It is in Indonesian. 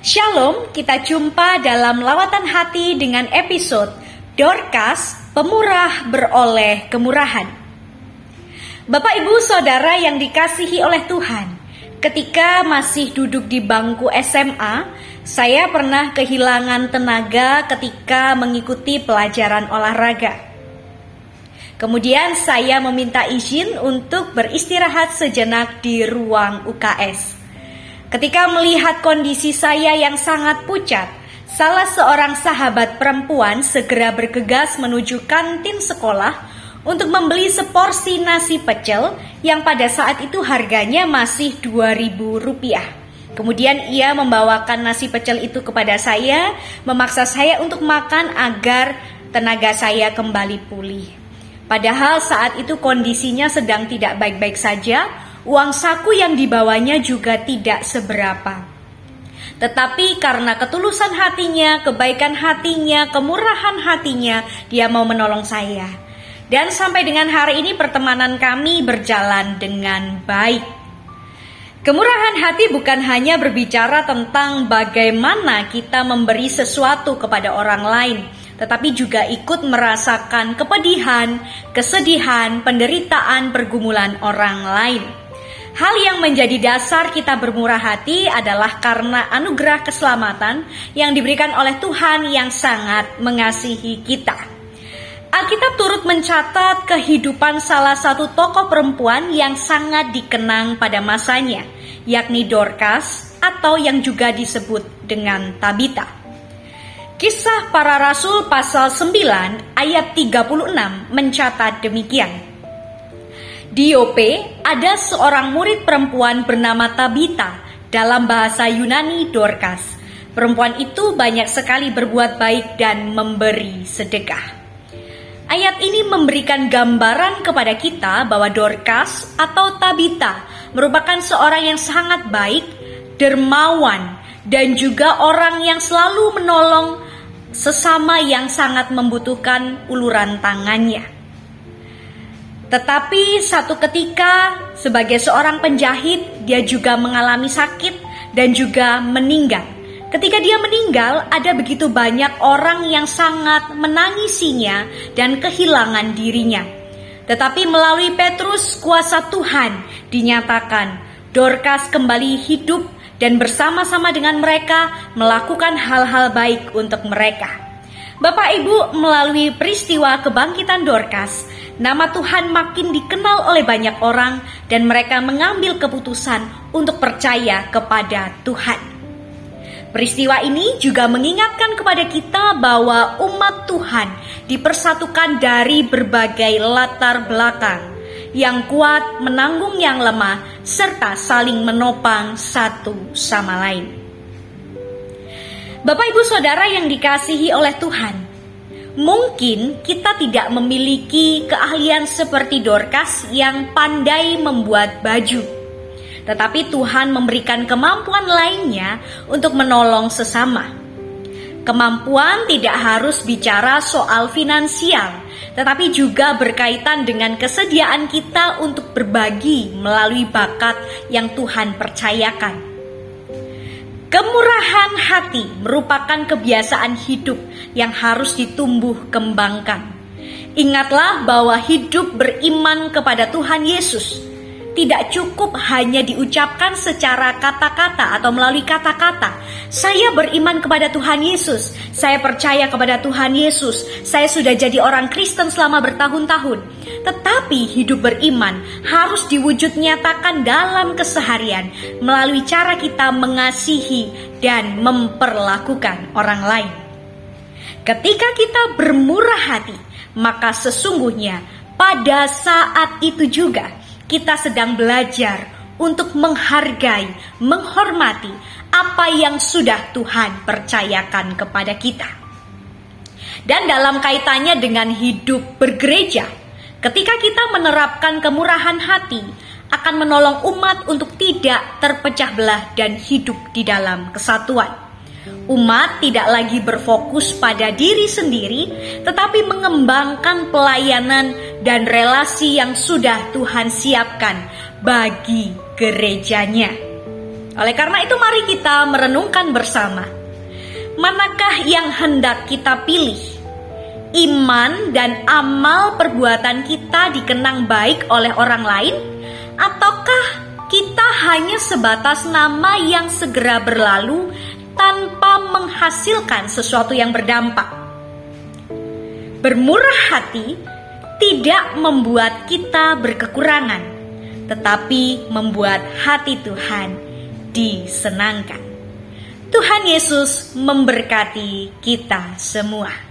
Shalom, kita jumpa dalam Lawatan Hati dengan episode Dorcas, Pemurah Beroleh Kemurahan. Bapak Ibu Saudara yang dikasihi oleh Tuhan, ketika masih duduk di bangku SMA, saya pernah kehilangan tenaga ketika mengikuti pelajaran olahraga. Kemudian saya meminta izin untuk beristirahat sejenak di ruang UKS. Ketika melihat kondisi saya yang sangat pucat, salah seorang sahabat perempuan segera bergegas menuju kantin sekolah untuk membeli seporsi nasi pecel yang pada saat itu harganya masih Rp2.000. Kemudian ia membawakan nasi pecel itu kepada saya, memaksa saya untuk makan agar tenaga saya kembali pulih. Padahal saat itu kondisinya sedang tidak baik-baik saja, uang saku yang dibawanya juga tidak seberapa. Tetapi karena ketulusan hatinya, kebaikan hatinya, kemurahan hatinya, dia mau menolong saya. Dan sampai dengan hari ini pertemanan kami berjalan dengan baik. Kemurahan hati bukan hanya berbicara tentang bagaimana kita memberi sesuatu kepada orang lain, tetapi juga ikut merasakan kepedihan, kesedihan, penderitaan, pergumulan orang lain. Hal yang menjadi dasar kita bermurah hati adalah karena anugerah keselamatan yang diberikan oleh Tuhan yang sangat mengasihi kita. Alkitab turut mencatat kehidupan salah satu tokoh perempuan yang sangat dikenang pada masanya, yakni Dorcas atau yang juga disebut dengan Tabita. Kisah Para Rasul pasal 9 ayat 36 mencatat demikian. Di Yope ada seorang murid perempuan bernama Tabita, dalam bahasa Yunani Dorcas. Perempuan itu banyak sekali berbuat baik dan memberi sedekah. Ayat ini memberikan gambaran kepada kita bahwa Dorcas atau Tabita merupakan seorang yang sangat baik, dermawan, dan juga orang yang selalu menolong sesama yang sangat membutuhkan uluran tangannya. Tetapi satu ketika sebagai seorang penjahit, dia juga mengalami sakit dan juga meninggal. Ketika dia meninggal, ada begitu banyak orang yang sangat menangisinya dan kehilangan dirinya. Tetapi melalui Petrus, kuasa Tuhan dinyatakan, Dorcas kembali hidup dan bersama-sama dengan mereka melakukan hal-hal baik untuk mereka. Bapak Ibu, melalui peristiwa kebangkitan Dorcas, nama Tuhan makin dikenal oleh banyak orang dan mereka mengambil keputusan untuk percaya kepada Tuhan. Peristiwa ini juga mengingatkan kepada kita bahwa umat Tuhan dipersatukan dari berbagai latar belakang, yang kuat menanggung yang lemah, serta saling menopang satu sama lain. Bapak Ibu Saudara yang dikasihi oleh Tuhan, mungkin kita tidak memiliki keahlian seperti Dorcas yang pandai membuat baju. Tetapi Tuhan memberikan kemampuan lainnya untuk menolong sesama. Kemampuan tidak harus bicara soal finansial, tetapi juga berkaitan dengan kesediaan kita untuk berbagi melalui bakat yang Tuhan percayakan. Kemurahan hati merupakan kebiasaan hidup yang harus ditumbuh kembangkan. Ingatlah bahwa hidup beriman kepada Tuhan Yesus tidak cukup hanya diucapkan secara kata-kata atau melalui kata-kata. Saya beriman kepada Tuhan Yesus, saya percaya kepada Tuhan Yesus, saya sudah jadi orang Kristen selama bertahun-tahun. Tetapi hidup beriman harus diwujud nyatakan dalam keseharian melalui cara kita mengasihi dan memperlakukan orang lain. Ketika kita bermurah hati, maka sesungguhnya pada saat itu juga kita sedang belajar untuk menghargai, menghormati apa yang sudah Tuhan percayakan kepada kita. Dan dalam kaitannya dengan hidup bergereja, ketika kita menerapkan kemurahan hati, akan menolong umat untuk tidak terpecah belah dan hidup di dalam kesatuan. Umat tidak lagi berfokus pada diri sendiri, tetapi mengembangkan pelayanan dan relasi yang sudah Tuhan siapkan bagi gerejanya. Oleh karena itu mari kita merenungkan bersama. Manakah yang hendak kita pilih? Iman dan amal perbuatan kita dikenang baik oleh orang lain? Ataukah kita hanya sebatas nama yang segera berlalu tanpa menghasilkan sesuatu yang berdampak? Bermurah hati tidak membuat kita berkekurangan, tetapi membuat hati Tuhan disenangkan. Tuhan Yesus memberkati kita semua.